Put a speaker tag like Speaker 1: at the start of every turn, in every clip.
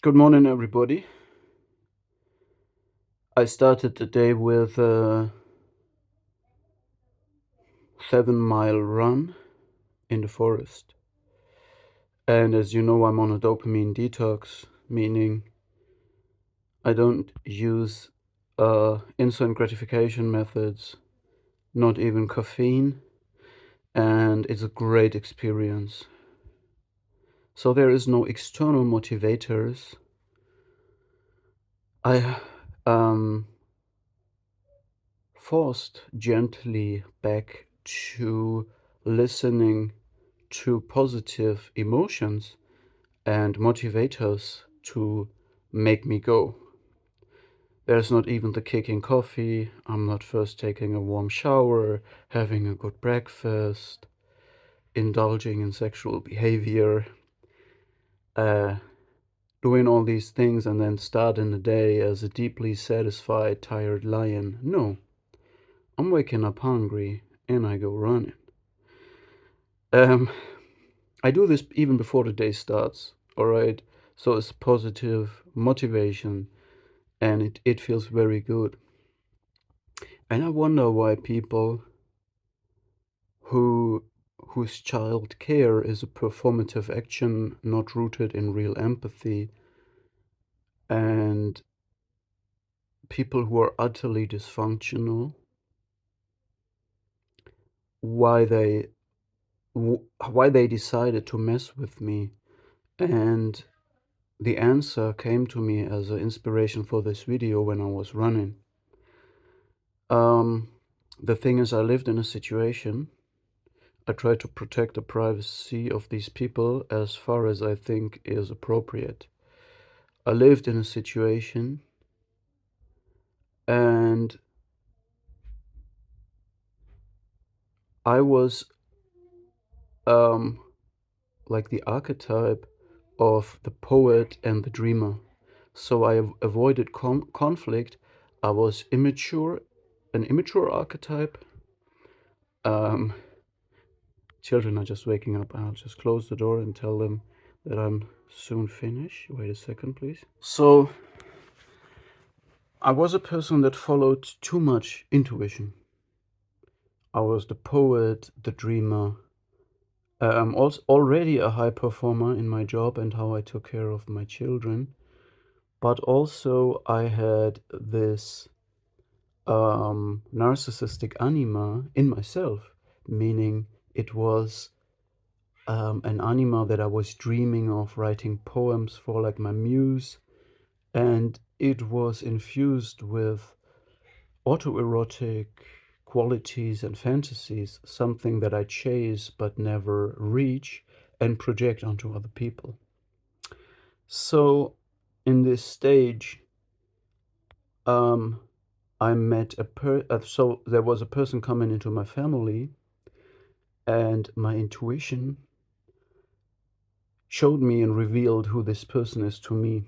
Speaker 1: Good morning, everybody. I started the day with a 7-mile run in the forest. And as you know, I'm on a dopamine detox, meaning I don't use instant gratification methods, not even caffeine, and it's a great experience. So there is no external motivators. I forced gently back to listening to positive emotions and motivators to make me go. There's not even the kicking coffee. I'm not first taking a warm shower, having a good breakfast, indulging in sexual behavior, uh, doing all these things and then starting the day as a deeply satisfied, tired lion. No, I'm waking up hungry and I go running. I do this even before the day starts, all right? So it's positive motivation and it feels very good. And I wonder why people whose child care is a performative action not rooted in real empathy, and people who are utterly dysfunctional, why they why they decided to mess with me. And the answer came to me as an inspiration for this video when I was running. The thing is, I lived in a situation. I try to protect the privacy of these people as far as I think is appropriate. I lived in a situation and I was like the archetype of the poet and the dreamer. So I avoided conflict. I was immature, an immature archetype. Children are just waking up. I'll just close the door and tell them that I'm soon finished. Wait a second, please. So I was a person that followed too much intuition. I was the poet, the dreamer. I'm also already a high performer in my job and how I took care of my children. But also I had this narcissistic anima in myself, meaning it was an anima that I was dreaming of writing poems for, like my muse, and it was infused with autoerotic qualities and fantasies, something that I chase but never reach and project onto other people. So in this stage, I met so there was a person coming into my family, and my intuition showed me and revealed who this person is to me.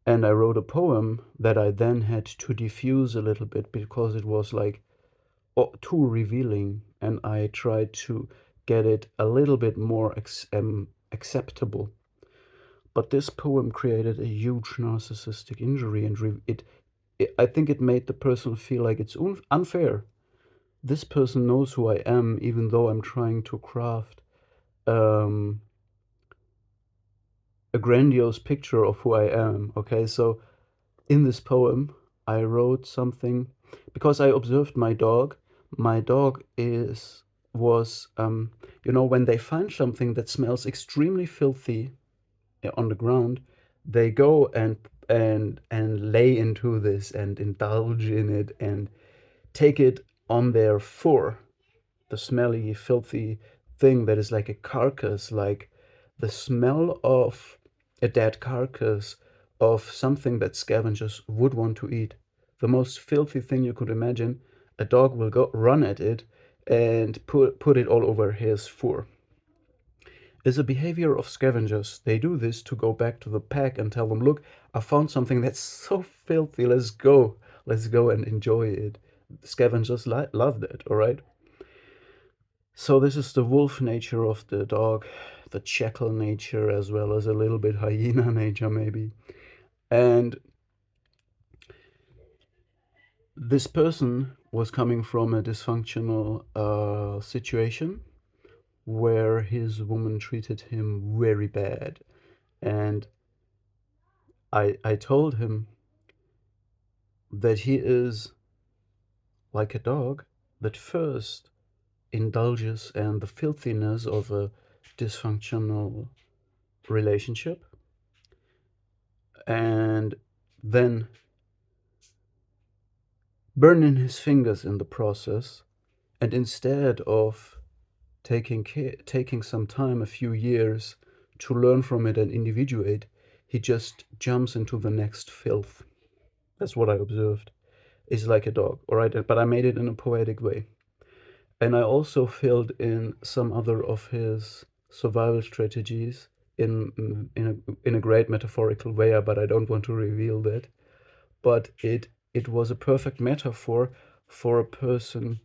Speaker 1: And I wrote a poem that I then had to diffuse a little bit because it was like too revealing, and I tried to get it a little bit more acceptable. But this poem created a huge narcissistic injury, and I think it made the person feel like it's unfair. This person knows who I am, even though I'm trying to craft a grandiose picture of who I am. Okay, so in this poem, I wrote something because I observed my dog. My dog was when they find something that smells extremely filthy on the ground, they go and lay into this and indulge in it and take it on their fur, the smelly, filthy thing that is like a carcass, like the smell of a dead carcass of something that scavengers would want to eat. The most filthy thing you could imagine. A dog will go run at it and put it all over his fur. Is a behavior of scavengers. They do this to go back to the pack and tell them, look, I found something that's so filthy, let's go and enjoy it. Scavengers love that, all right? So this is the wolf nature of the dog. the jackal nature as well as a little bit hyena nature maybe. And this person was coming from a dysfunctional situation where his woman treated him very bad. And I told him that he is like a dog that first indulges in the filthiness of a dysfunctional relationship and then burning his fingers in the process, and instead of taking some time, a few years, to learn from it and individuate, he just jumps into the next filth. That's what I observed. Is like a dog, all right? But I made it in a poetic way. And I also filled in some other of his survival strategies in a great metaphorical way, but I don't want to reveal that. But it was a perfect metaphor for a person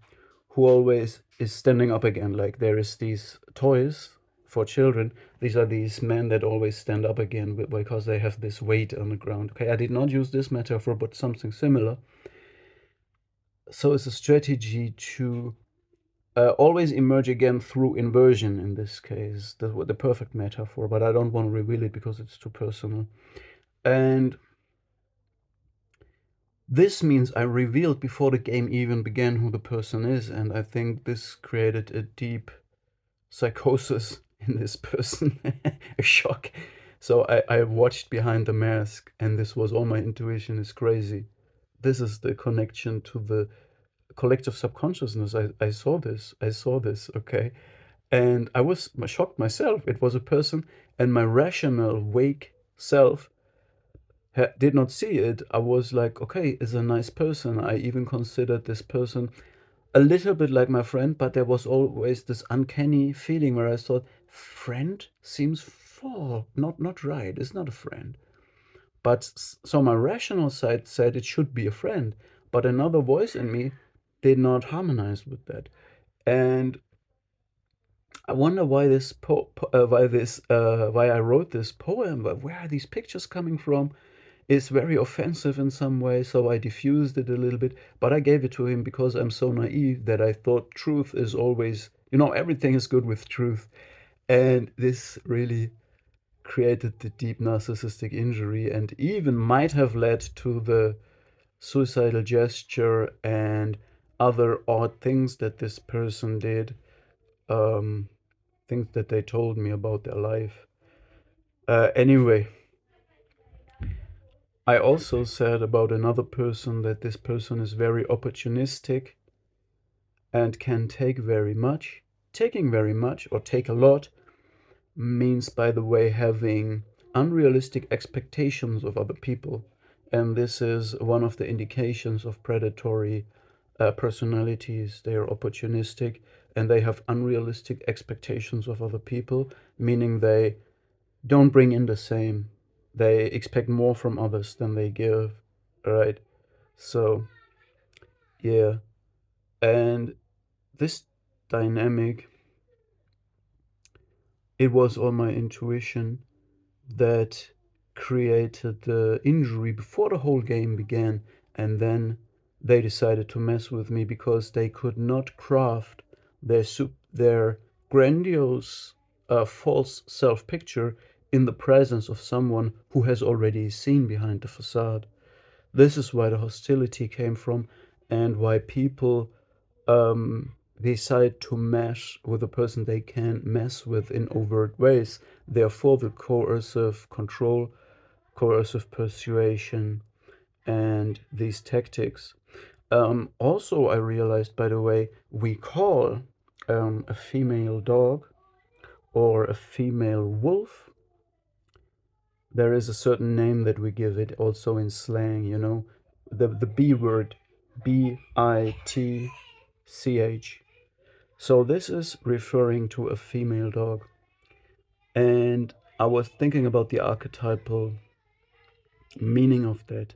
Speaker 1: who always is standing up again. Like there is these toys for children. These are these men that always stand up again because they have this weight on the ground. Okay, I did not use this metaphor, but something similar. So it's a strategy to always emerge again through inversion in this case. The perfect metaphor, but I don't want to reveal it because it's too personal. And this means I revealed before the game even began who the person is, and I think this created a deep psychosis in this person, a shock. So I watched behind the mask, and this was all my intuition is crazy. This is the connection to the collective subconsciousness. I saw this, okay? And I was shocked myself. It was a person, and my rational, wake self did not see it. I was like, okay, is a nice person. I even considered this person a little bit like my friend, but there was always this uncanny feeling where I thought, friend seems not right. It's not a friend. But so my rational side said it should be a friend, but another voice in me did not harmonize with that. And I wonder why why I wrote this poem. Where are these pictures coming from? Is very offensive in some way, so I diffused it a little bit. But I gave it to him because I'm so naive that I thought truth is always, everything is good with truth. And this really created the deep narcissistic injury and even might have led to the suicidal gesture and other odd things that this person did, um, things that they told me about their life. Anyway, I also said about another person that this person is very opportunistic and can take very much. Taking very much or take a lot means, by the way, having unrealistic expectations of other people. And this is one of the indications of predatory personalities. They are opportunistic and they have unrealistic expectations of other people, meaning they don't bring in the same. They expect more from others than they give. Right? So, yeah. And this dynamic, it was all my intuition that created the injury before the whole game began. And then they decided to mess with me because they could not craft their grandiose false self-picture in the presence of someone who has already seen behind the facade. This is why the hostility came from, and why people decide to mesh with a person they can't mess with in overt ways. Therefore, the coercive control, coercive persuasion, and these tactics. Also, I realized, by the way, we call a female dog or a female wolf. There is a certain name that we give it also in slang, the B word, bitch. So this is referring to a female dog. And I was thinking about the archetypal meaning of that.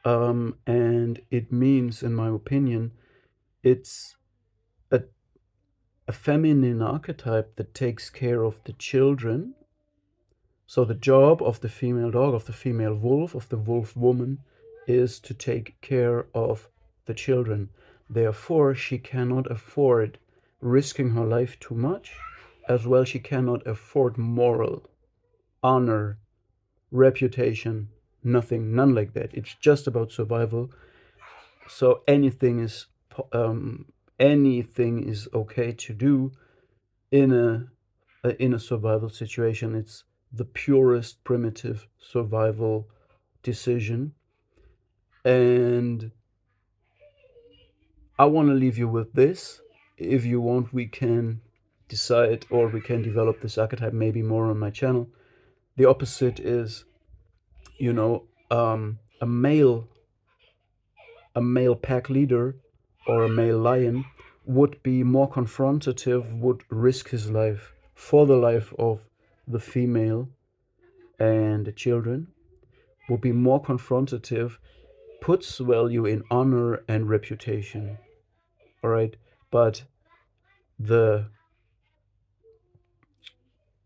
Speaker 1: And it means, in my opinion, it's a a feminine archetype that takes care of the children. So the job of the female dog, of the female wolf, of the wolf woman is to take care of the children. Therefore, she cannot afford risking her life too much. As well, she cannot afford moral, honor, reputation, nothing, none like that. It's just about survival. So anything is okay to do in a survival situation. It's the purest primitive survival decision. And I want to leave you with this. If you want, we can decide, or we can develop this archetype maybe more on my channel. The opposite is, you know, a male pack leader or a male lion would be more confrontative, would risk his life for the life of the female and the children, would be more confrontative, puts value in honor and reputation. All right, but the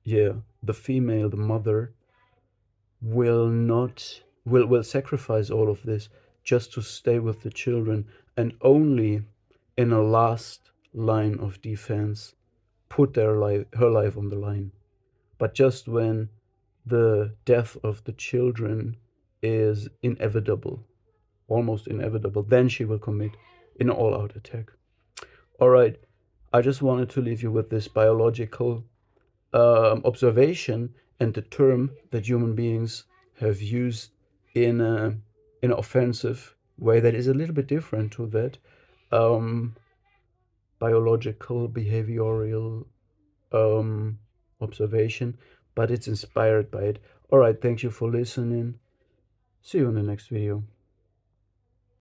Speaker 1: yeah, the female, the mother, will not will sacrifice all of this just to stay with the children, and only in a last line of defense put her life on the line. But just when the death of the children is inevitable, almost inevitable, then she will commit an all-out attack. All right, I just wanted to leave you with this biological observation and the term that human beings have used in in an offensive way that is a little bit different to that um, biological behavioral observation, but it's inspired by it. All right, thank you for listening. See you in the next video.